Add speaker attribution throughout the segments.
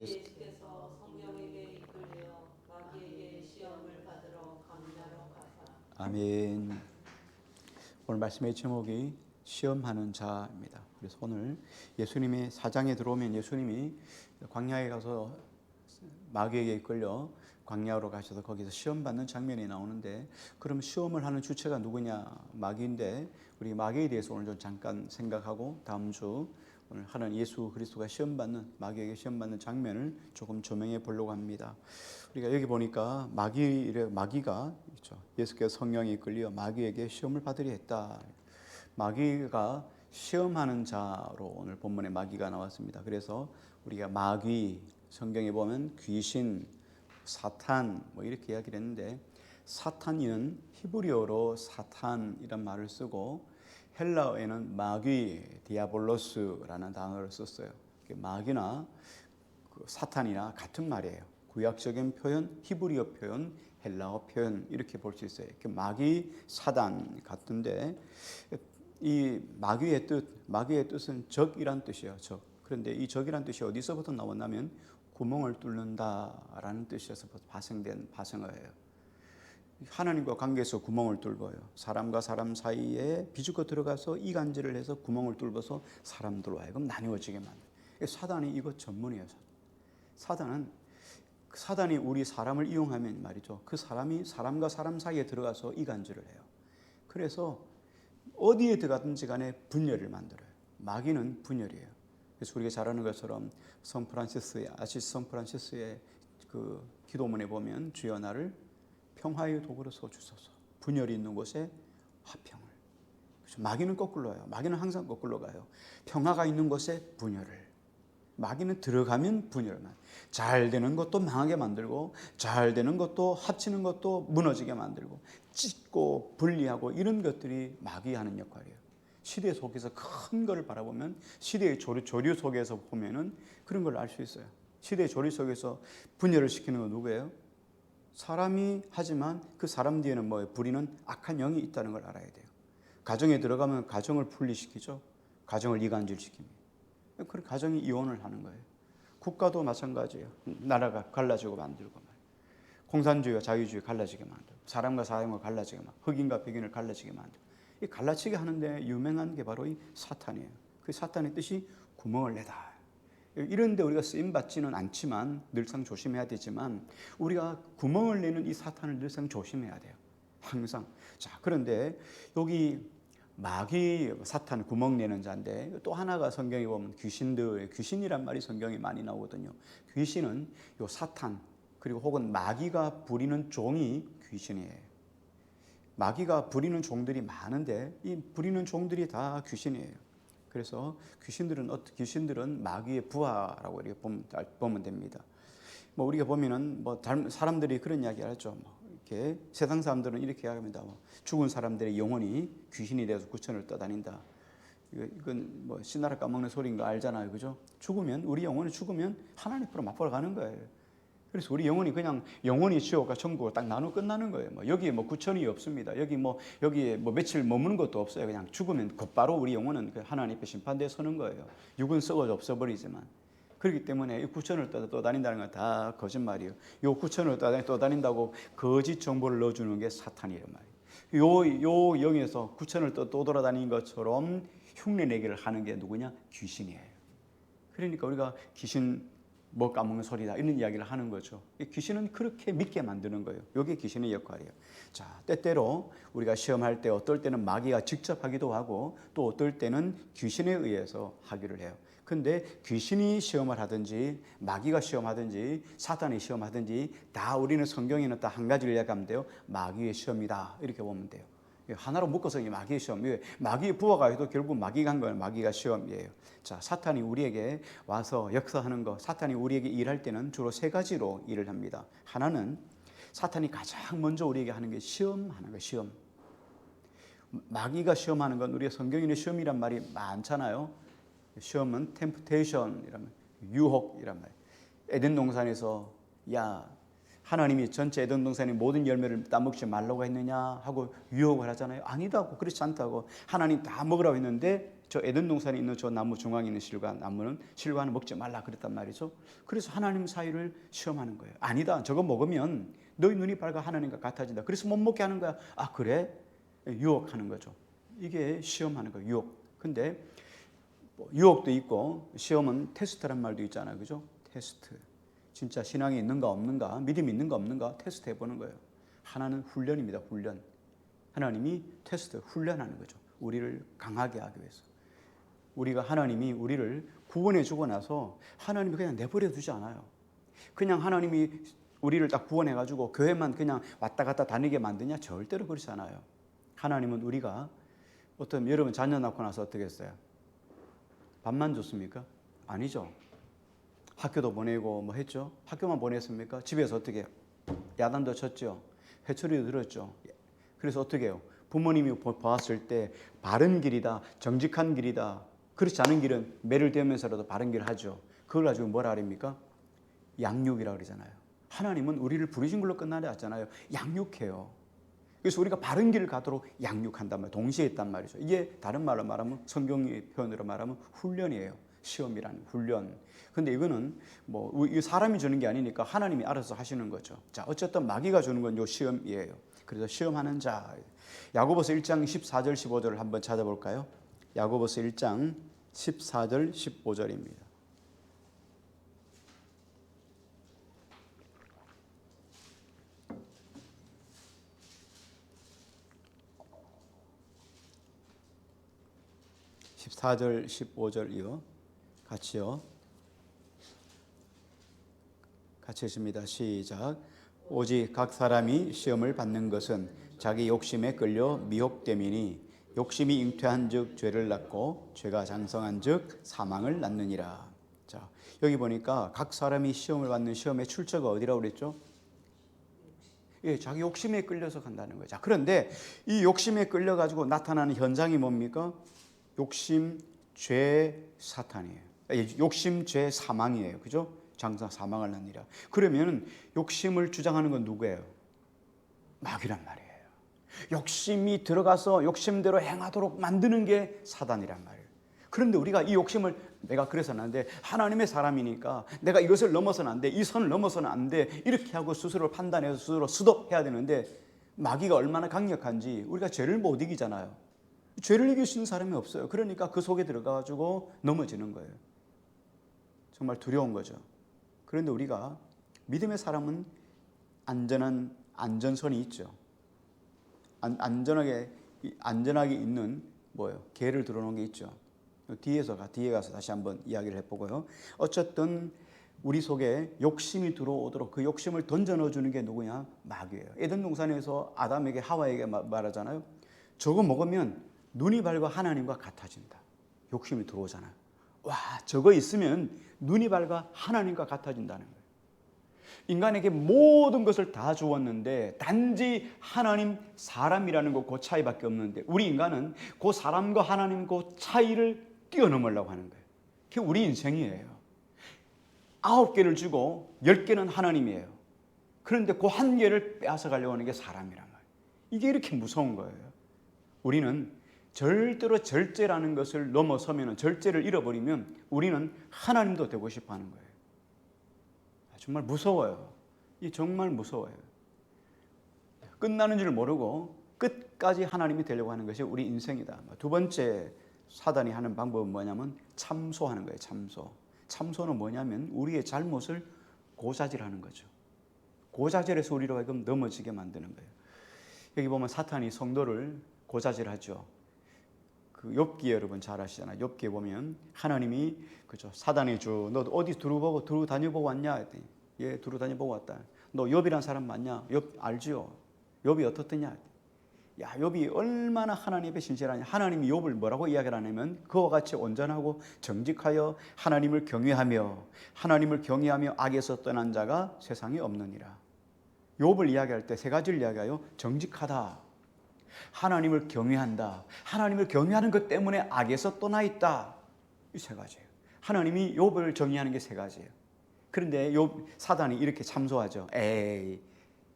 Speaker 1: 예수께서 성령에게 이끌려 마귀에게 시험을 받으러 광야로 가사.
Speaker 2: 아멘. 오늘 말씀의 제목이 시험하는 자입니다. 그래서 오늘 예수님이 사장에 들어오면 예수님이 광야에 가서 마귀에게 이끌려 광야로 가셔서 거기서 시험 받는 장면이 나오는데, 그럼 시험을 하는 주체가 누구냐? 마귀인데, 우리 마귀에 대해서 오늘 좀 잠깐 생각하고 다음 주 오늘 하는 예수 그리스도가 마귀에게 시험 받는 장면을 조금 조명해 보려고 합니다. 우리가 여기 보니까 마귀가 있죠. 예수께서 성령에 이끌려 마귀에게 시험을 받으려 했다. 마귀가 시험하는 자로 오늘 본문에 마귀가 나왔습니다. 그래서 우리가 마귀, 성경에 보면 귀신, 사탄 이렇게 이야기를 했는데, 사탄이는 히브리어로 사탄이란 말을 쓰고 헬라어에는 마귀, 디아볼로스라는 단어를 썼어요. 마귀나 사탄이나 같은 말이에요. 구약적인 표현, 히브리어 표현, 헬라어 표현 이렇게 볼 수 있어요. 마귀, 사단 같은데, 이 마귀의 뜻은 적이란 뜻이에요. 적. 그런데 이 적이란 뜻이 어디서부터 나왔냐면 구멍을 뚫는다라는 뜻에서 파생된 파생어예요. 하나님과 관계에서 구멍을 뚫어요. 사람과 사람 사이에 비집고 들어가서 이간질을 해서 구멍을 뚫어서 사람들로 하여금 나뉘어지게 만들어요. 사단이 이것 전문이에요. 사단이 우리 사람을 이용하면 말이죠, 그 사람이 사람과 사람 사이에 들어가서 이간질을 해요. 그래서 어디에 들어가든지 간에 분열을 만들어요. 마귀는 분열이에요. 그래서 우리가 잘 아는 것처럼 아시스 성 프란시스의 그 기도문에 보면, 주여 나를 평화의 도구로 써주소서. 분열이 있는 곳에 화평을. 그래서 마귀는 거꾸로요. 마귀는 항상 거꾸로 가요. 평화가 있는 곳에 분열을. 마귀는 들어가면 분열만. 잘 되는 것도 망하게 만들고, 잘 되는 것도 합치는 것도 무너지게 만들고, 찢고 분리하고, 이런 것들이 마귀 하는 역할이에요. 시대 속에서 큰 거를 바라보면, 시대의 조류 속에서 보면은 그런 걸 알 수 있어요. 시대의 조류 속에서 분열을 시키는 건 누구예요? 사람이 하지만 그 사람 뒤에는 부리는 악한 영이 있다는 걸 알아야 돼요. 가정에 들어가면 가정을 분리시키죠. 가정을 이간질시킵니다. 그 가정이 이혼을 하는 거예요. 국가도 마찬가지예요. 나라가 갈라지고 만들고 말이에요. 공산주의와 자유주의 갈라지게 만들고, 사람과 사람을 갈라지게 만들고, 흑인과 백인을 갈라지게 만들고, 이 갈라치게 하는데 유명한 게 바로 이 사탄이에요. 그 사탄의 뜻이 구멍을 내다. 이런데 우리가 쓰임 받지는 않지만 늘상 조심해야 되지만, 우리가 구멍을 내는 이 사탄을 늘상 조심해야 돼요. 항상. 자, 그런데 여기 마귀, 사탄, 구멍 내는 자인데, 또 하나가 성경에 보면 귀신이란 말이 성경에 많이 나오거든요. 귀신은 요 사탄, 그리고 혹은 마귀가 부리는 종이 귀신이에요. 마귀가 부리는 종들이 많은데, 이 부리는 종들이 다 귀신이에요. 그래서 귀신들은 마귀의 부하라고 이렇게 보면 됩니다. 우리가 보면은 사람들이 그런 이야기 하죠. 이렇게 세상 사람들은 이렇게 이야기합니다. 죽은 사람들의 영혼이 귀신이 되어서 구천을 떠다닌다. 이건 신나라 까먹는 소리인 거 알잖아요, 그죠? 우리 영혼이 죽으면 하나님 앞으로 맛보러 가는 거예요. 그래서 우리 영혼이 그냥 영혼이 지옥과 천국을 딱 나누어 끝나는 거예요. 여기에 구천이 없습니다. 여기에 며칠 머무는 것도 없어요. 그냥 죽으면 곧바로 우리 영혼은 하나님 앞에 심판대에 서는 거예요. 육은 썩어져 없어버리지만. 그렇기 때문에 이 구천을 떠다닌다는 건 다 거짓말이에요. 이 구천을 떠다닌다고 거짓 정보를 넣어주는 게 사탄이란 말이에요. 요 영에서 구천을 떠돌아다니는 것처럼 흉내내기를 하는 게 누구냐? 귀신이에요. 그러니까 우리가 귀신 까먹는 소리다 이런 이야기를 하는 거죠. 귀신은 그렇게 믿게 만드는 거예요. 이게 귀신의 역할이에요. 자, 때때로 우리가 시험할 때 어떨 때는 마귀가 직접 하기도 하고, 또 어떨 때는 귀신에 의해서 하기를 해요. 근데 귀신이 시험을 하든지 마귀가 시험하든지 사탄이 시험하든지 다 우리는 성경에는 다 한 가지를 이야기하면 돼요. 마귀의 시험이다 이렇게 보면 돼요. 하나로 묶어서 마귀의 시험, 마귀의 부하가 해도 결국 마귀가 한 건 마귀가 시험이에요. 자, 사탄이 우리에게 와서 역사하는 거, 사탄이 우리에게 일할 때는 주로 세 가지로 일을 합니다. 하나는 사탄이 가장 먼저 우리에게 하는 게 시험하는 거예요. 시험. 마귀가 시험하는 건, 우리가 성경에는 시험이란 말이 많잖아요. 시험은 temptation이란 말, 유혹이란 말. 에덴 동산에서 하나님이 전체 에덴 동산의 모든 열매를 따먹지 말라고 했느냐 하고 유혹을 하잖아요. 아니다고, 그렇지 않다고. 하나님 다 먹으라고 했는데 저 에덴 동산에 있는 저 나무 중앙에 있는 실과는 먹지 말라 그랬단 말이죠. 그래서 하나님 사이를 시험하는 거예요. 아니다. 저거 먹으면 너희 눈이 밝아 하나님과 같아진다. 그래서 못 먹게 하는 거야. 아 그래? 유혹하는 거죠. 이게 시험하는 거예요. 유혹. 근데 유혹도 있고 시험은 테스트란 말도 있잖아요. 그죠? 테스트. 진짜 신앙이 있는가 없는가, 믿음이 있는가 없는가 테스트 해보는 거예요. 하나는 훈련입니다. 훈련. 하나님이 테스트, 훈련하는 거죠. 우리를 강하게 하기 위해서. 우리가 하나님이 우리를 구원해 주고 나서 하나님이 그냥 내버려 두지 않아요. 그냥 하나님이 우리를 딱 구원해 가지고 교회만 그냥 왔다 갔다 다니게 만드냐? 절대로 그렇지 않아요. 하나님은 우리가 여러분 자녀 낳고 나서 어떻게 했어요? 밥만 줬습니까? 아니죠. 학교도 보내고 뭐 했죠? 학교만 보냈습니까? 집에서 어떻게 해요? 야단도 쳤죠. 회초리도 들었죠. 그래서 어떻게 해요? 부모님이 보았을 때 바른 길이다, 정직한 길이다. 그렇지 않은 길은 매를 대면서라도 바른 길을 하죠. 그걸 가지고 뭐라 그럽니까? 양육이라고 그러잖아요. 하나님은 우리를 부르신 걸로 끝나지 않잖아요. 양육해요. 그래서 우리가 바른 길을 가도록 양육한단 말이에요. 동시에 있단 말이죠. 이게 다른 말로 말하면 성경의 표현으로 말하면 훈련이에요. 시험이라는 훈련. 근데 이거는 이 사람이 주는 게 아니니까 하나님이 알아서 하시는 거죠. 자, 어쨌든 마귀가 주는 건 요 시험이에요. 그래서 시험하는 자. 야고보서 1장 14절 15절을 한번 찾아볼까요? 야고보서 1장 14절 15절입니다. (14절) (15절이요) 같이요. 같이 했습니다. 시작. 오직 각 사람이 시험을 받는 것은 자기 욕심에 끌려 미혹됨이니 욕심이 잉태한즉 죄를 낳고 죄가 장성한즉 사망을 낳느니라. 자, 여기 보니까 각 사람이 시험을 받는 시험의 출처가 어디라고 그랬죠? 예, 자기 욕심에 끌려서 간다는 거예요. 자, 그런데 이 욕심에 끌려 가지고 나타나는 현상이 뭡니까? 욕심, 죄, 사탄이에요. 욕심, 죄, 사망이에요. 그죠? 장사 사망을 낳느니라. 그러면 욕심을 주장하는 건 누구예요? 마귀란 말이에요. 욕심이 들어가서 욕심대로 행하도록 만드는 게 사단이란 말이에요. 그런데 우리가 이 욕심을 내가 그래서는 안 돼. 하나님의 사람이니까 내가 이것을 넘어서는 안 돼. 이 선을 넘어서는 안 돼. 이렇게 하고 스스로 판단해서 스스로 스톱해야 되는데 마귀가 얼마나 강력한지 우리가 죄를 못 이기잖아요. 죄를 이길 수 있는 사람이 없어요. 그러니까 그 속에 들어가가지고 넘어지는 거예요. 정말 두려운 거죠. 그런데 우리가 믿음의 사람은 안전선이 있죠. 안전하게 있는 개를 들어놓은 게 있죠. 뒤에 가서 다시 한번 이야기를 해보고요. 어쨌든 우리 속에 욕심이 들어오도록 그 욕심을 던져 넣어주는 게 누구냐? 마귀예요. 에덴 동산에서 아담에게 하와에게 말하잖아요. 저거 먹으면 눈이 밝아 하나님과 같아진다. 욕심이 들어오잖아요. 와, 저거 있으면 눈이 밝아 하나님과 같아진다는 거예요. 인간에게 모든 것을 다 주었는데 단지 하나님, 사람이라는 것 그 차이밖에 없는데 우리 인간은 그 사람과 하나님 그 차이를 뛰어넘으려고 하는 거예요. 그게 우리 인생이에요. 9개를 주고 10개는 하나님이에요. 그런데 그 한 개를 빼앗아 가려고 하는 게 사람이란 말이에요. 이게 이렇게 무서운 거예요. 우리는 절대로 절제라는 것을 넘어서면, 절제를 잃어버리면 우리는 하나님도 되고 싶어 하는 거예요. 정말 무서워요. 이 정말 무서워요. 끝나는 줄 모르고 끝까지 하나님이 되려고 하는 것이 우리 인생이다. 두 번째 사단이 하는 방법은 뭐냐면 참소하는 거예요. 참소는 뭐냐면 우리의 잘못을 고자질하는 거죠. 고자질해서 우리로 하여금 넘어지게 만드는 거예요. 여기 보면 사탄이 성도를 고자질하죠. 그 욥기 여러분 잘 아시잖아요. 욥기에 보면 하나님이 그죠, 사단의 주, 너 어디 두루 다녀보고 왔냐 했더니 예, 두루 다녀보고 왔다. 너 욥이란 사람 맞냐? 욥 알지요? 욥이 어떻더냐? 야, 욥이 얼마나 하나님 앞에 신실하냐? 하나님이 욥을 뭐라고 이야기를 하냐면 그와 같이 온전하고 정직하여 하나님을 경외하며 악에서 떠난 자가 세상에 없느니라. 욥을 이야기할 때 세 가지를 이야기하여 정직하다, 하나님을 경외한다, 하나님을 경외하는 것 때문에 악에서 떠나 있다. 이 세 가지예요. 하나님이 욥을 정의하는 게 세 가지예요. 그런데 사단이 이렇게 참소하죠. 에이,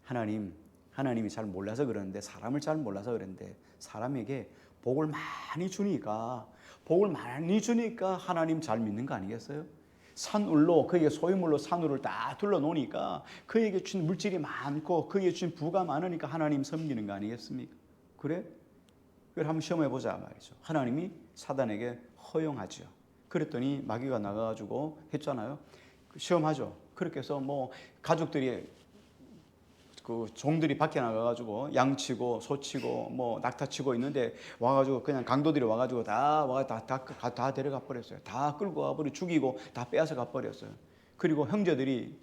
Speaker 2: 하나님이 잘 몰라서 그러는데, 사람을 잘 몰라서 그러는데 사람에게 복을 많이 주니까 복을 많이 주니까 하나님 잘 믿는 거 아니겠어요? 산울로, 그에게 소유물로 산울을 다 둘러 놓으니까 그에게 주신 물질이 많고 그에게 주신 부가 많으니까 하나님 섬기는 거 아니겠습니까? 그래? 그걸 한번 시험해 보자 말이죠. 하나님이 사단에게 허용하죠. 그랬더니 마귀가 나가가지고 했잖아요. 시험하죠. 그렇게 해서 뭐 가족들이 그 종들이 밖에 나가가지고 양치고 소치고 뭐 낙타치고 있는데 와가지고 그냥 강도들이 와가지고 다 데려가 버렸어요. 다 끌고 가버리 죽이고 다 빼앗아 가 버렸어요. 그리고 형제들이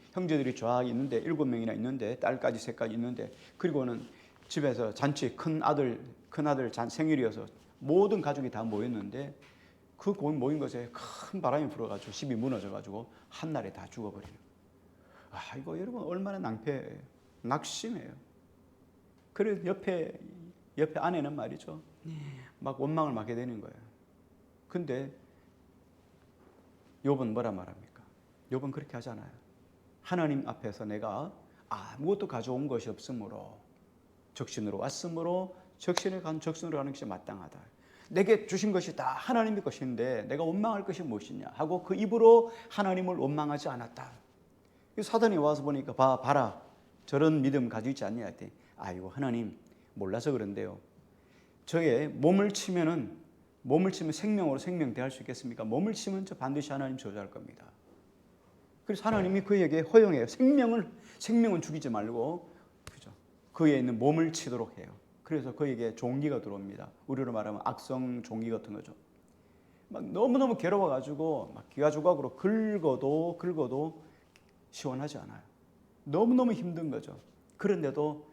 Speaker 2: 쫙 있는데 7명이나 있는데 딸까지 셋까지 있는데 그리고는 집에서 잔치 큰 아들 생일이어서 모든 가족이 다 모였는데 그 모인 것에 큰 바람이 불어가지고 집이 무너져가지고 한날에 다 죽어버리는. 아 이거 여러분 얼마나 낭패예요. 낙심해요. 그래 옆에 아내는 말이죠. 막 원망을 맡게 되는 거예요. 근데 욥은 뭐라 말합니까? 욥은 그렇게 하잖아요. 하나님 앞에서 내가 아무것도 가져온 것이 없으므로 적신으로 왔으므로 적신으로 가는 것이 마땅하다. 내게 주신 것이 다 하나님의 것인데 내가 원망할 것이 무엇이냐 하고 그 입으로 하나님을 원망하지 않았다. 사단이 와서 보니까 봐라. 저런 믿음 가지고 있지 않냐 했더니 아이고 하나님 몰라서 그런데요. 저의 몸을 치면 생명으로 생명 대할 수 있겠습니까? 몸을 치면 저 반드시 하나님 저주할 겁니다. 그래서 하나님이 그에게 허용해요. 생명은 죽이지 말고 그죠? 그에 있는 몸을 치도록 해요. 그래서 그에게 종기가 들어옵니다. 우리로 말하면 악성 종기 같은 거죠. 막 너무너무 괴로워가지고 막 기가 조각으로 긁어도 시원하지 않아요. 너무너무 힘든 거죠. 그런데도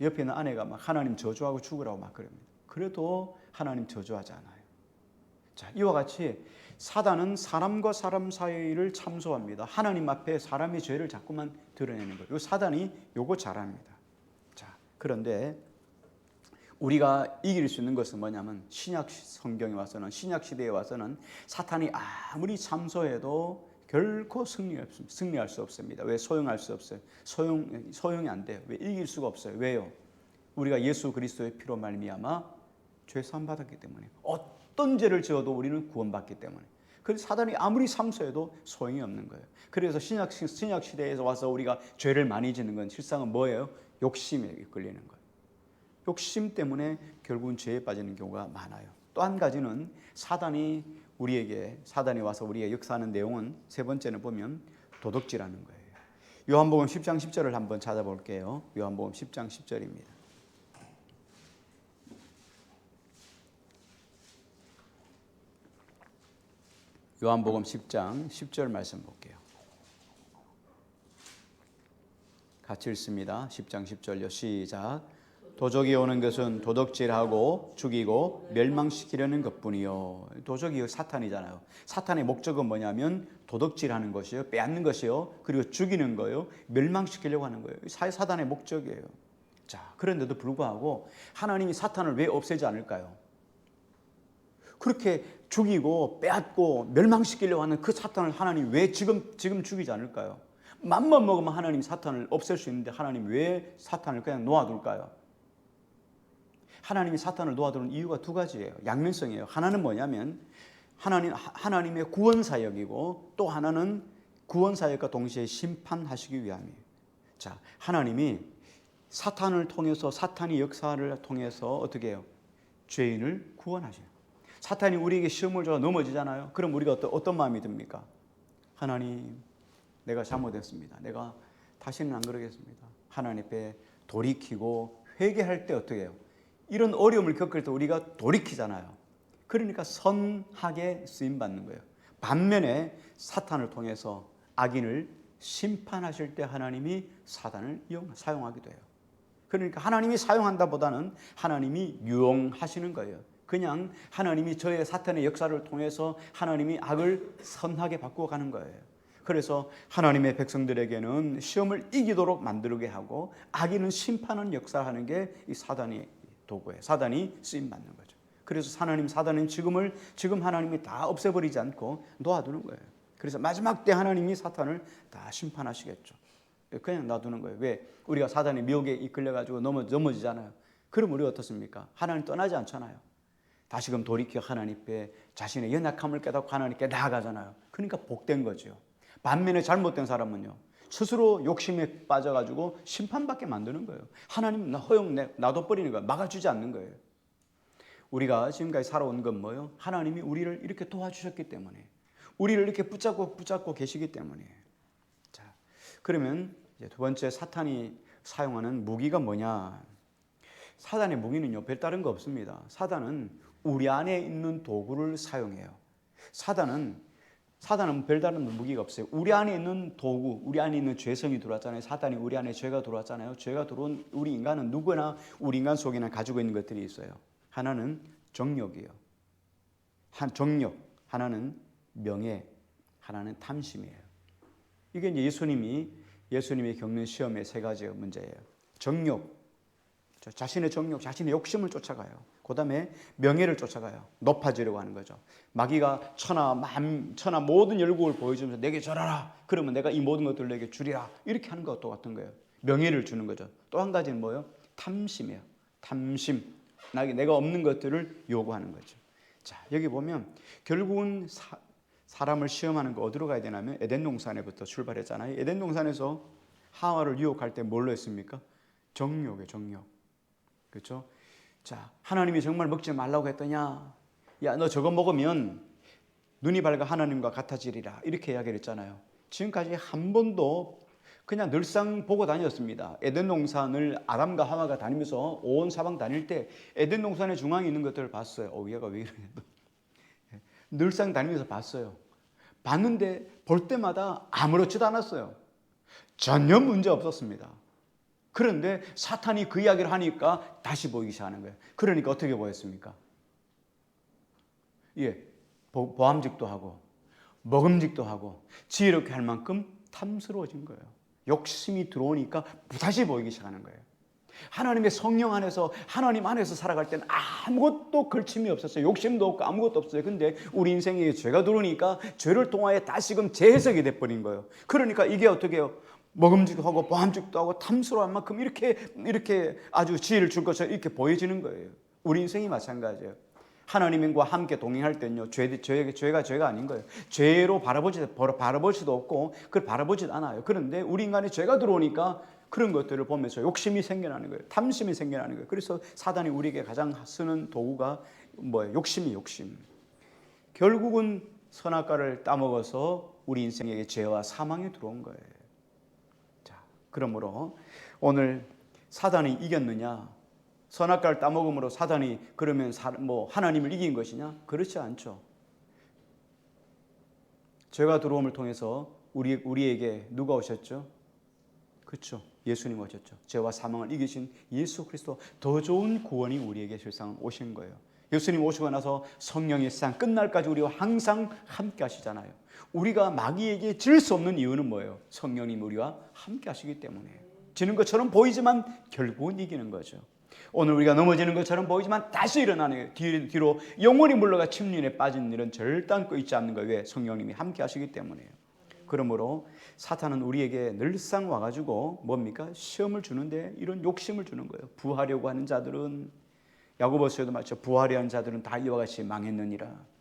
Speaker 2: 옆에 있는 아내가 막 하나님 저주하고 죽으라고 막 그럽니다. 그래도 하나님 저주하지 않아요. 자, 이와 같이 사단은 사람과 사람 사이를 참소합니다. 하나님 앞에 사람의 죄를 자꾸만 드러내는 거예요. 사단이 요거 잘합니다. 자, 그런데 우리가 이길 수 있는 것은 뭐냐면 신약 성경에 와서는 신약 시대에 와서는 사탄이 아무리 참소해도 결코 승리할 수 없습니다. 왜? 소용할 수 없어요. 소용이 안 돼요. 왜? 이길 수가 없어요. 왜요? 우리가 예수 그리스도의 피로 말미암아 죄 사함 받았기 때문에 어떤 죄를 지어도 우리는 구원받기 때문에. 그래서 사단이 아무리 참소해도 소용이 없는 거예요. 그래서 신약 시대에서 와서 우리가 죄를 많이 짓는 건 실상은 뭐예요? 욕심에 이끌리는 거예요. 욕심 때문에 결국은 죄에 빠지는 경우가 많아요. 또 한 가지는 사단이 와서 우리에게 역사하는 내용은 세 번째는 보면 도덕질하는 거예요. 요한복음 10장 10절을 한번 찾아볼게요. 요한복음 10장 10절입니다. 요한복음 10장 10절 말씀 볼게요. 같이 읽습니다. 10장 10절요. 시작. 도적이 오는 것은 도덕질하고 죽이고 멸망시키려는 것뿐이요. 도적이 사탄이잖아요. 사탄의 목적은 뭐냐면 도덕질하는 것이요, 빼앗는 것이요, 그리고 죽이는 거요, 멸망시키려고 하는 거예요. 사단의 목적이에요. 자, 그런데도 불구하고 하나님이 사탄을 왜 없애지 않을까요? 그렇게 죽이고 빼앗고 멸망시키려고 하는 그 사탄을 하나님 왜 지금 죽이지 않을까요? 맘만 먹으면 하나님 사탄을 없앨 수 있는데 하나님 왜 사탄을 그냥 놓아둘까요? 하나님이 사탄을 놓아두는 이유가 두 가지예요. 양면성이에요. 하나는 뭐냐면 하나님의 구원 사역이고 또 하나는 구원 사역과 동시에 심판하시기 위함이에요. 자, 하나님이 사탄을 통해서 사탄의 역사를 통해서 어떻게 해요? 죄인을 구원하셔요. 사탄이 우리에게 시험을 줘서 넘어지잖아요. 그럼 우리가 어떤 마음이 듭니까? 하나님, 내가 잘못했습니다. 내가 다시는 안 그러겠습니다. 하나님 앞에 돌이키고 회개할 때 어떻게 해요? 이런 어려움을 겪을 때 우리가 돌이키잖아요. 그러니까 선하게 쓰임받는 거예요. 반면에 사탄을 통해서 악인을 심판하실 때 하나님이 사단을 사용하기도 해요. 그러니까 하나님이 사용한다 보다는 하나님이 유용하시는 거예요. 그냥 하나님이 저의 사탄의 역사를 통해서 하나님이 악을 선하게 바꾸어 가는 거예요. 그래서 하나님의 백성들에게는 시험을 이기도록 만들게 하고 악인은 심판하는 역사하는 게 이 사단의 도구예요. 사단이 쓰임 받는 거죠. 그래서 사단은 지금 하나님이 다 없애버리지 않고 놓아두는 거예요. 그래서 마지막 때 하나님이 사탄을 다 심판하시겠죠. 그냥 놔두는 거예요. 왜? 우리가 사단의 미혹에 이끌려가지고 넘어지잖아요. 그럼 우리가 어떻습니까? 하나님 떠나지 않잖아요. 다시금 돌이켜 하나님께 자신의 연약함을 깨닫고 하나님께 나아가잖아요. 그러니까 복된 거죠. 반면에 잘못된 사람은요, 스스로 욕심에 빠져가지고 심판받게 만드는 거예요. 하나님 나 허용 놔둬버리는 거예요. 막아주지 않는 거예요. 우리가 지금까지 살아온 건 뭐예요? 하나님이 우리를 이렇게 도와주셨기 때문에, 우리를 이렇게 붙잡고 계시기 때문에. 자, 그러면 이제 두 번째 사탄이 사용하는 무기가 뭐냐? 사단의 무기는요, 별다른 거 없습니다. 사단은 우리 안에 있는 도구를 사용해요. 사단은 별다른 무기가 없어요. 우리 안에 있는 도구, 우리 안에 있는 죄성이 들어왔잖아요. 사단이 우리 안에 죄가 들어왔잖아요. 죄가 들어온 우리 인간은 누구나 우리 인간 속에는 가지고 있는 것들이 있어요. 하나는 정욕이에요. 정욕, 하나는 명예, 하나는 탐심이에요. 이게 이제 예수님이 겪는 시험의 세 가지 문제예요. 정욕, 자신의 정욕, 자신의 욕심을 쫓아가요. 그 다음에 명예를 쫓아가요. 높아지려고 하는 거죠. 마귀가 천하 모든 열국을 보여주면서 내게 절하라. 그러면 내가 이 모든 것들을 내게 주리라. 이렇게 하는 것과 똑같은 거예요. 명예를 주는 거죠. 또 한 가지는 뭐예요? 탐심이에요. 탐심. 내가 없는 것들을 요구하는 거죠. 자, 여기 보면 결국은 사람을 시험하는 거 어디로 가야 되냐면 에덴 동산에부터 출발했잖아요. 에덴 동산에서 하와를 유혹할 때 뭘로 했습니까? 정욕이에요, 정욕. 그렇죠? 자, 하나님이 정말 먹지 말라고 했더냐? 야, 너 저거 먹으면 눈이 밝아 하나님과 같아지리라. 이렇게 이야기를 했잖아요. 지금까지 한 번도 그냥 늘상 보고 다녔습니다. 에덴 동산을 아담과 하와가 다니면서 온 사방 다닐 때 에덴 동산의 중앙에 있는 것들을 봤어요. 얘가 왜 이러냐. 늘상 다니면서 봤어요. 봤는데 볼 때마다 아무렇지도 않았어요. 전혀 문제 없었습니다. 그런데 사탄이 그 이야기를 하니까 다시 보이기 시작하는 거예요. 그러니까 어떻게 보였습니까? 예, 보암직도 하고 먹음직도 하고 지혜롭게 할 만큼 탐스러워진 거예요. 욕심이 들어오니까 다시 보이기 시작하는 거예요. 하나님의 성령 안에서, 하나님 안에서 살아갈 때는 아무것도 걸침이 없었어요. 욕심도 없고 아무것도 없어요. 근데 우리 인생에 죄가 들어오니까 죄를 통하여 다시금 재해석이 돼버린 거예요. 그러니까 이게 어떻게 해요? 먹음직도 하고 보암직도 하고 탐스러워할 만큼 이렇게 아주 지혜를 줄 것처럼 이렇게 보여지는 거예요. 우리 인생이 마찬가지예요. 하나님과 함께 동행할 때는요, 죄가 아닌 거예요. 죄로 바라볼 수도 없고, 그걸 바라보지도 않아요. 그런데 우리 인간에 죄가 들어오니까 그런 것들을 보면서 욕심이 생겨나는 거예요. 탐심이 생겨나는 거예요. 그래서 사단이 우리에게 가장 쓰는 도구가 뭐예요? 욕심. 결국은 선악과를 따먹어서 우리 인생에게 죄와 사망이 들어온 거예요. 자, 그러므로 오늘 사단이 이겼느냐? 선악과를 따먹음으로 사단이 그러면 하나님을 이긴 것이냐? 그렇지 않죠. 죄가 들어옴을 통해서 우리에게 누가 오셨죠? 그렇죠. 예수님 오셨죠. 죄와 사망을 이기신 예수 그리스도, 더 좋은 구원이 우리에게 세상 오신 거예요. 예수님 오시고 나서 성령이 세상 끝날까지 우리와 항상 함께 하시잖아요. 우리가 마귀에게 질 수 없는 이유는 뭐예요? 성령님 우리와 함께 하시기 때문에. 지는 것처럼 보이지만 결국은 이기는 거죠. 오늘 우리가 넘어지는 것처럼 보이지만 다시 일어나는 거예요. 뒤로 영원히 물러가 침륜에 빠진 일은 절단코 있지 않는 거예요. 왜? 성령님이 함께 하시기 때문에요. 그러므로 사탄은 우리에게 늘상 와가지고 뭡니까? 시험을 주는데 이런 욕심을 주는 거예요. 부하려고 하는 자들은, 야고보서에도 말했죠. 부하려 하는 자들은 다 이와 같이 망했느니라.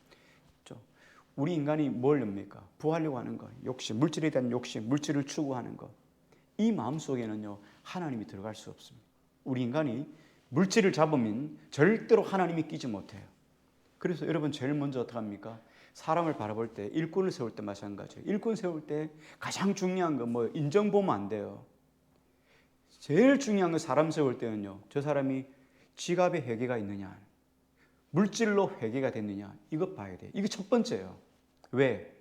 Speaker 2: 우리 인간이 뭘 합니까? 부하려고 하는 거, 욕심, 물질에 대한 욕심, 물질을 추구하는 것. 이 마음속에는요, 하나님이 들어갈 수 없습니다. 우리 인간이 물질을 잡으면 절대로 하나님이 끼지 못해요. 그래서 여러분 제일 먼저 어떻게 합니까? 사람을 바라볼 때, 일꾼을 세울 때 마찬가지예요. 일꾼 세울 때 가장 중요한 건 인정 보면 안 돼요. 제일 중요한 건 사람 세울 때는요, 저 사람이 지갑에 회개가 있느냐, 물질로 회개가 됐느냐, 이것 봐야 돼요. 이게 첫 번째예요. 왜?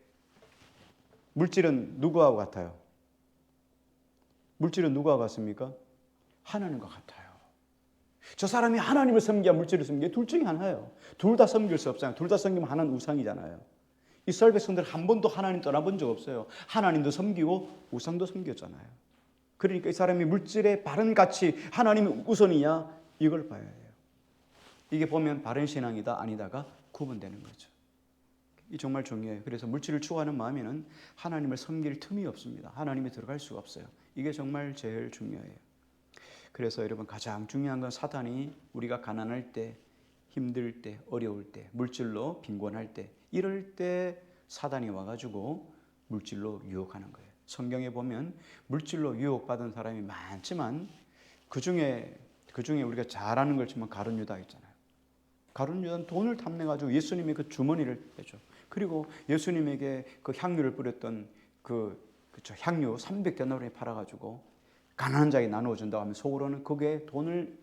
Speaker 2: 물질은 누구하고 같아요? 물질은 누구와 같습니까? 하나님과 같아요. 저 사람이 하나님을 섬기야 물질을 섬기야, 둘 중에 하나예요. 둘 다 섬길 수 없잖아요. 둘 다 섬기면 하나는 우상이잖아요. 이스라엘 백성들 한 번도 하나님 떠나본 적 없어요. 하나님도 섬기고 우상도 섬겼잖아요. 그러니까 이 사람이 물질의 바른 가치, 하나님이 우선이냐, 이걸 봐야 해요. 이게 보면 바른 신앙이다 아니다가 구분되는 거죠. 이 정말 중요해요. 그래서 물질을 추구하는 마음에는 하나님을 섬길 틈이 없습니다. 하나님이 들어갈 수가 없어요. 이게 정말 제일 중요해요. 그래서 여러분 가장 중요한 건 사탄이 우리가 가난할 때 힘들 때, 어려울 때, 물질로 빈곤할 때, 이럴 때 사단이 와가지고 물질로 유혹하는 거예요. 성경에 보면 물질로 유혹받은 사람이 많지만 그 중에 우리가 잘 아는 걸 치면 가룟 유다 있잖아요. 가룟 유다는 돈을 탐내가지고 예수님의 그 주머니를 빼죠. 그리고 예수님에게 그 향유를 뿌렸던 그쵸, 향유 300데나리온에 팔아가지고 가난한 자에게 나누어 준다고 하면 속으로는 그게 돈을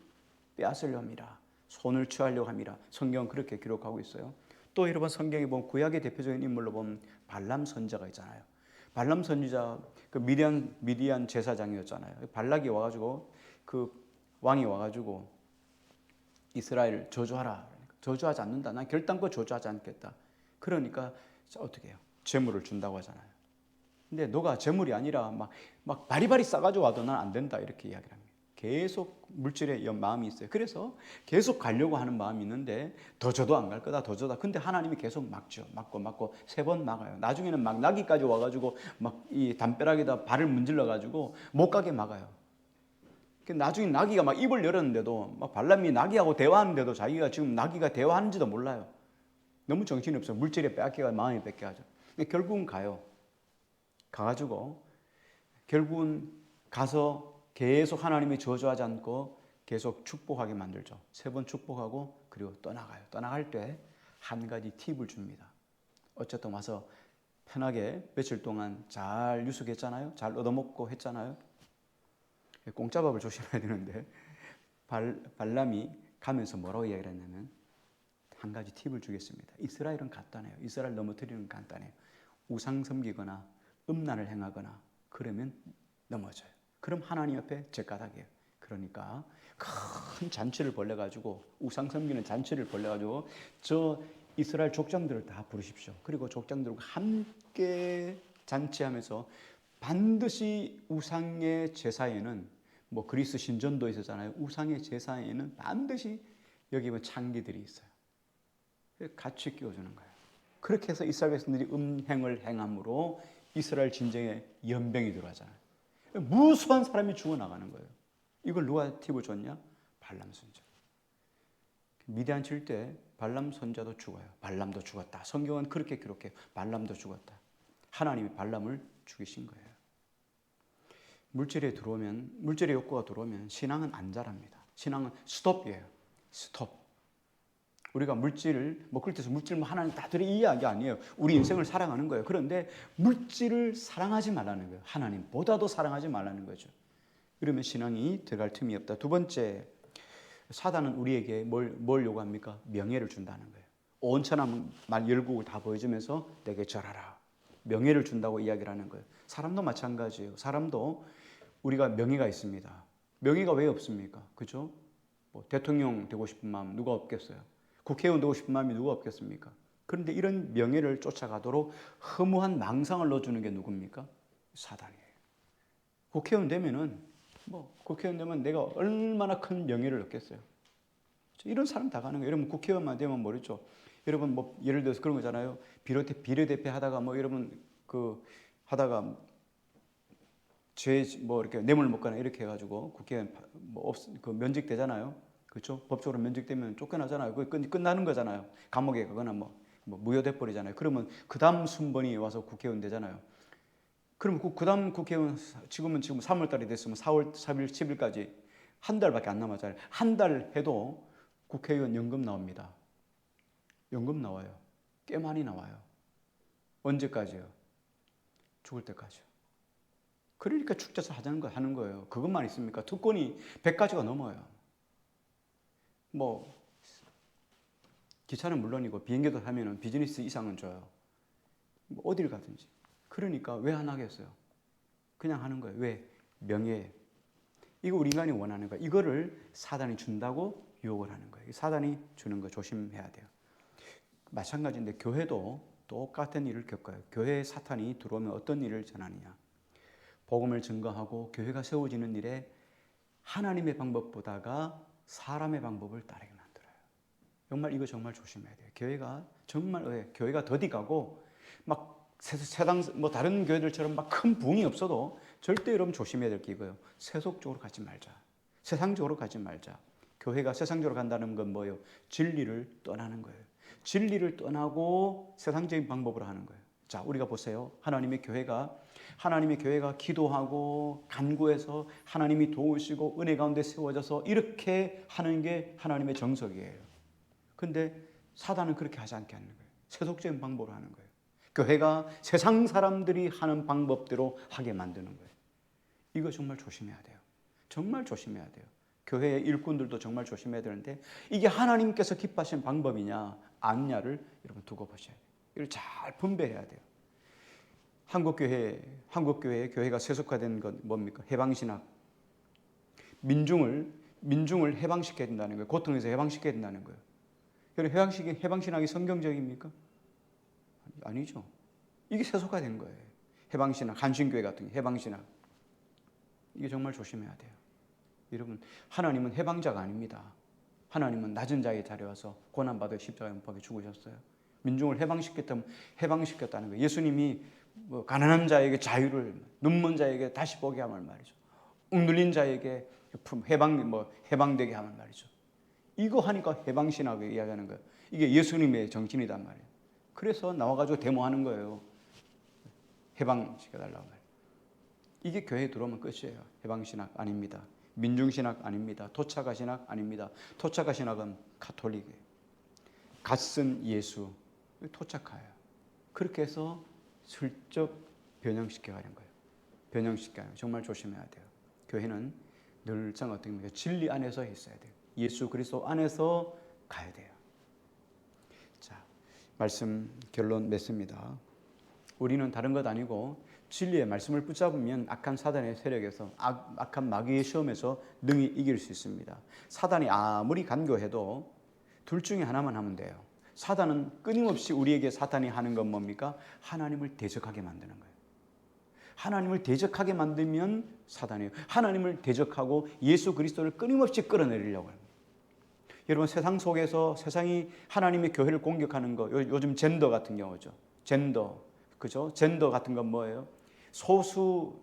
Speaker 2: 빼앗으려 합니다. 손을 취하려고 합니다. 성경은 그렇게 기록하고 있어요. 또 여러분 성경에 보면 구약의 대표적인 인물로 보면 발람 선지자가 있잖아요. 발람 선지자 그 미디안 제사장이었잖아요. 발락이 와가지고 그 왕이 와가지고 이스라엘을 저주하라. 저주하지 않는다. 난 결단코 저주하지 않겠다. 그러니까 어떻게 해요? 재물을 준다고 하잖아요. 근데 너가 재물이 아니라 막 바리바리 싸가지고 와도 난 안 된다 이렇게 이야기를 합니다. 계속 물질에 마음이 있어요. 그래서 계속 가려고 하는 마음이 있는데 더 줘도 안 갈 거다, 더 줘다. 근데 하나님이 계속 막죠. 막고 3번 막아요. 나중에는 막 나귀까지 와가지고 막 이 담벼락에다 발을 문질러 가지고 못 가게 막아요. 나중에 나귀가 막 입을 열었는데도 막 발람이 나귀하고 대화하는데도 자기가 지금 나귀가 대화하는지도 몰라요. 너무 정신이 없어요. 물질에 뺏겨가 마음이 뺏겨가죠. 결국은 가요. 가가지고 결국은 가서 계속 하나님이 저주하지 않고 계속 축복하게 만들죠. 3번 축복하고 그리고 떠나가요. 떠나갈 때 한 가지 팁을 줍니다. 어쨌든 와서 편하게 며칠 동안 잘 유숙했잖아요. 잘 얻어먹고 했잖아요. 공짜밥을 조심해야 되는데 발람이 가면서 뭐라고 이야기를 했냐면 한 가지 팁을 주겠습니다. 이스라엘은 간단해요. 이스라엘 넘어뜨리는 건 간단해요. 우상 섬기거나 음란을 행하거나 그러면 넘어져요. 그럼 하나님 옆에 죗가닥이에요. 그러니까 큰 잔치를 벌려가지고 우상 섬기는 잔치를 벌려가지고 저 이스라엘 족장들을 다 부르십시오. 그리고 족장들과 함께 잔치하면서 반드시 우상의 제사에는 뭐 그리스 신전도 있었잖아요. 우상의 제사에는 반드시 여기 보면 창기들이 있어요. 같이 끼워주는 거예요. 그렇게 해서 이스라엘 백성들이 음행을 행함으로 이스라엘 진정에 연병이 들어가잖아요. 무수한 사람이 죽어나가는 거예요. 이걸 누가 팁을 줬냐? 발람 선지자. 미디안 칠 때 발람 선지자도 죽어요. 발람도 죽었다. 성경은 그렇게 기록해요. 발람도 죽었다. 하나님이 발람을 죽이신 거예요. 물질에 들어오면, 물질의 욕구가 들어오면 신앙은 안 자랍니다. 신앙은 스톱이에요. 스톱. 우리가 물질을 그렇다고 물질 하나님 다 드리 이 이야기 아니에요. 우리 인생을 사랑하는 거예요. 그런데 물질을 사랑하지 말라는 거예요. 하나님보다도 사랑하지 말라는 거죠. 그러면 신앙이 들어갈 틈이 없다. 두 번째, 사단은 우리에게 뭘 요구합니까? 명예를 준다는 거예요. 온천한 열국을 다 보여주면서 내게 절하라. 명예를 준다고 이야기를 하는 거예요. 사람도 마찬가지예요. 사람도 우리가 명예가 있습니다. 명예가 왜 없습니까? 그죠? 대통령 되고 싶은 마음 누가 없겠어요? 국회의원 되고 싶은 마음이 누가 없겠습니까? 그런데 이런 명예를 쫓아가도록 허무한 망상을 넣어주는 게 누굽니까? 사단이에요. 국회의원 되면 내가 얼마나 큰 명예를 얻겠어요? 이런 사람 다 가는 거예요. 여러분 국회의원만 되면 모르죠. 여러분 예를 들어서 그런 거잖아요. 비례대표 하다가 여러분 하다가 이렇게 뇌물 먹거나 이렇게 해가지고 국회의원 면직되잖아요. 그렇죠? 법적으로 면직되면 쫓겨나잖아요. 끝나는 거잖아요. 감옥에 가거나 무효돼 버리잖아요. 그러면 그 다음 순번이 와서 국회의원 되잖아요. 그럼 그 다음 국회의원 지금 3월 달이 됐으면 4월 3일 10일까지 한 달밖에 안 남았잖아요. 한 달 해도 국회의원 연금 나옵니다. 연금 나와요. 꽤 많이 나와요. 언제까지요? 죽을 때까지요. 그러니까 축제를 하는 거예요. 그것만 있습니까? 특권이 100가지가 넘어요. 기차는 물론이고 비행기도 타면 비즈니스 이상은 줘요. 어딜 가든지. 그러니까 왜 안 하겠어요? 그냥 하는 거예요. 왜? 명예. 이거 우리 인간이 원하는 거예요. 이거를 사단이 준다고 유혹을 하는 거예요. 사단이 주는 거 조심해야 돼요. 마찬가지인데 교회도 똑같은 일을 겪어요. 교회에 사탄이 들어오면 어떤 일을 전하느냐. 복음을 증거하고 교회가 세워지는 일에 하나님의 방법보다가 사람의 방법을 따르게 만들어요. 이거 정말 조심해야 돼요. 교회가 더디 가고 세상 다른 교회들처럼 큰 부흥이 없어도 절대 여러분 조심해야 될 게 이거예요. 세속적으로 가지 말자. 세상적으로 가지 말자. 교회가 세상적으로 간다는 건 뭐예요? 진리를 떠나는 거예요. 진리를 떠나고 세상적인 방법으로 하는 거예요. 자, 우리가 보세요. 하나님의 교회가 기도하고 간구해서 하나님이 도우시고 은혜 가운데 세워져서 이렇게 하는 게 하나님의 정석이에요. 근데 사단은 그렇게 하지 않게 하는 거예요. 세속적인 방법으로 하는 거예요. 교회가 세상 사람들이 하는 방법대로 하게 만드는 거예요. 이거 정말 조심해야 돼요. 정말 조심해야 돼요. 교회의 일꾼들도 정말 조심해야 되는데 이게 하나님께서 기뻐하시는 방법이냐 아니냐를 여러분 두고 보셔야 돼요. 이걸 잘 분배해야 돼요. 한국교회의 교회가 세속화된 건 뭡니까? 해방신학. 민중을 해방시켜야 된다는 거예요. 고통에서 해방시켜야 된다는 거예요. 그럼 해방신학이 성경적입니까? 아니죠. 이게 세속화된 거예요. 해방신학, 한신교회 같은 게 해방신학. 이게 정말 조심해야 돼요. 여러분, 하나님은 해방자가 아닙니다. 하나님은 낮은 자의 자리에 와서 고난받아 십자가에 못 박혀 죽으셨어요. 민중을 해방시켰다는 거예요. 예수님이 가난한 자에게 자유를, 눈먼 자에게 다시 보게 하면 말이죠. 억눌린 자에게 해방되게 하면 말이죠. 이거 하니까 해방신학을 이야기하는 거예요. 이게 예수님의 정신이단 말이에요. 그래서 나와가지고 데모하는 거예요. 해방시켜달라고 말이에요. 이게 교회에 들어오면 끝이에요. 해방신학 아닙니다. 민중신학 아닙니다. 토착화신학 아닙니다. 토착화신학은 가톨릭이에요. 갓쓴 예수, 토착화예요. 그렇게 해서 슬쩍 변형시켜가는 거예요. 변형시켜요. 정말 조심해야 돼요. 교회는 늘상 어떻게 합니까? 진리 안에서 있어야 돼요. 예수 그리스도 안에서 가야 돼요. 자, 말씀 결론 맺습니다. 우리는 다른 것 아니고 진리의 말씀을 붙잡으면 악한 사단의 세력에서 악한 마귀의 시험에서 능히 이길 수 있습니다. 사단이 아무리 간교해도 둘 중에 하나만 하면 돼요. 사단은 끊임없이 우리에게 사탄이 하는 건 뭡니까? 하나님을 대적하게 만드는 거예요. 하나님을 대적하게 만들면 사단이에요. 하나님을 대적하고 예수 그리스도를 끊임없이 끌어내리려고 합니다. 여러분, 세상 속에서 세상이 하나님의 교회를 공격하는 거, 요즘 젠더 같은 경우죠. 그죠? 젠더 같은 건 뭐예요? 소수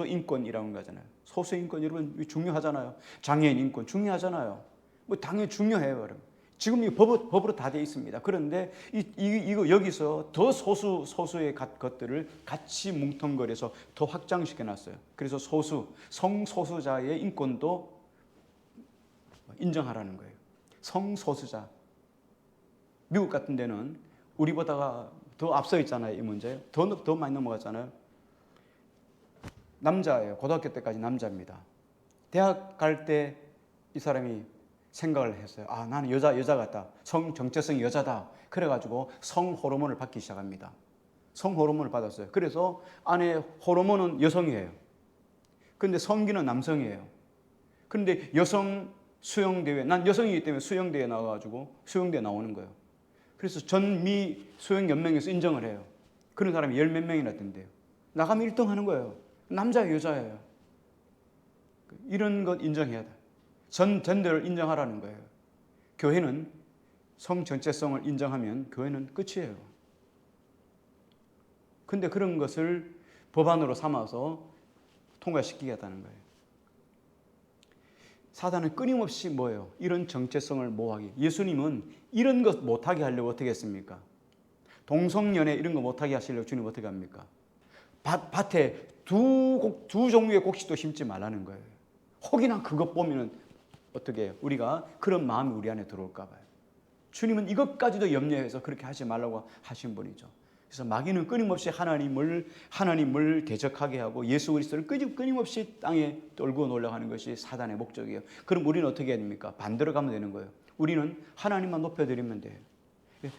Speaker 2: 인권이라는 거잖아요. 소수 인권 여러분 중요하잖아요. 장애인 인권 중요하잖아요. 뭐 당연히 중요해요, 여러분. 지금 이 법으로 다 되어 있습니다. 그런데 이거 여기서 더 소수의 것들을 같이 뭉텅거려서 더 확장시켜 놨어요. 그래서 성소수자의 인권도 인정하라는 거예요. 성소수자. 미국 같은 데는 우리보다가 더 앞서 있잖아요, 이 문제. 더 많이 넘어갔잖아요. 남자예요. 고등학교 때까지 남자입니다. 대학 갈 때 이 사람이 생각을 했어요. 아, 나는 여자 같다. 성 정체성이 여자다. 그래가지고 성 호르몬을 받기 시작합니다. 성 호르몬을 받았어요. 그래서 안에 호르몬은 여성이에요. 근데 성기는 남성이에요. 근데 여성 수영대회, 난 여성이기 때문에 수영대회 나와가지고 수영대회 나오는 거예요. 그래서 전미 수영연맹에서 인정을 해요. 그런 사람이 10몇 명이나 된대요. 나가면 1등 하는 거예요. 남자예요, 여자예요. 이런 것 인정해야 돼. 전 젠더를 인정하라는 거예요. 교회는 성 전체성을 인정하면 교회는 끝이에요. 근데 그런 것을 법안으로 삼아서 통과시키겠다는 거예요. 사단은 끊임없이 뭐예요? 이런 정체성을 모하기. 예수님은 이런 것 못하게 하려고 어떻게 했습니까? 동성연애 이런 거 못하게 하시려고 주님 어떻게 합니까? 밭에 두 종류의 곡식도 심지 말라는 거예요. 혹이나 그것 보면은 어떻게 해요? 우리가 그런 마음이 우리 안에 들어올까 봐요. 주님은 이것까지도 염려해서 그렇게 하지 말라고 하신 분이죠. 그래서 마귀는 끊임없이 하나님을 대적하게 하고 예수 그리스도를 끊임없이 땅에 떨고 놀라가는 것이 사단의 목적이에요. 그럼 우리는 어떻게 해야 됩니까? 반대로 가면 되는 거예요. 우리는 하나님만 높여드리면 돼요.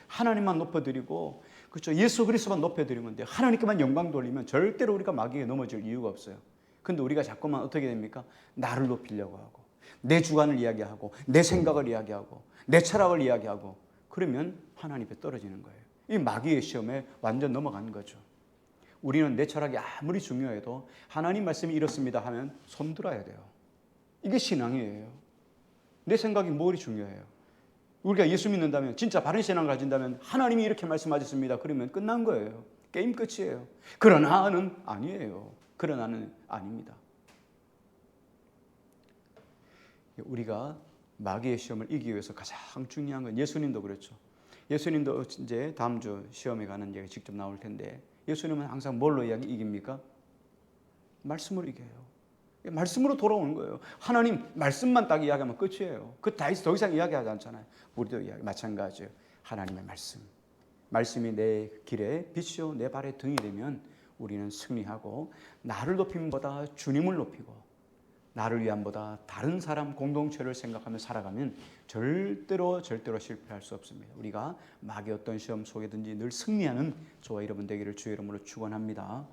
Speaker 2: 하나님만 높여드리고, 그렇죠? 예수 그리스도만 높여드리면 돼요. 하나님께만 영광 돌리면 절대로 우리가 마귀에 넘어질 이유가 없어요. 근데 우리가 자꾸만 어떻게 됩니까? 나를 높이려고 하고, 내 주관을 이야기하고, 내 생각을 이야기하고, 내 철학을 이야기하고, 그러면 하나님 앞에 떨어지는 거예요. 이 마귀의 시험에 완전 넘어가는 거죠. 우리는 내 철학이 아무리 중요해도 하나님 말씀이 이렇습니다 하면 손들어야 돼요. 이게 신앙이에요. 내 생각이 뭐이 중요해요. 우리가 예수 믿는다면, 진짜 바른 신앙을 가진다면 하나님이 이렇게 말씀하셨습니다. 그러면 끝난 거예요. 게임 끝이에요. 그러나는 아니에요. 그러나는 아닙니다. 우리가 마귀의 시험을 이기기 위해서 가장 중요한 건 예수님도 그렇죠. 예수님도 이제 다음 주 시험에 가는 얘기 직접 나올 텐데 예수님은 항상 뭘로 이깁니까? 말씀으로 이겨요. 말씀으로 돌아오는 거예요. 하나님 말씀만 딱 이야기하면 끝이에요. 그 더 이상 이야기하지 않잖아요. 우리도 마찬가지예요. 하나님의 말씀. 말씀이 내 길에 빛이요 내 발의 등이 되면 우리는 승리하고 나를 높임보다 주님을 높이고 나를 위함보다 다른 사람 공동체를 생각하며 살아가면 절대로 실패할 수 없습니다. 우리가 마귀 어떤 시험 속에든지 늘 승리하는 저와 여러분 되기를 주의 이름으로 축원합니다.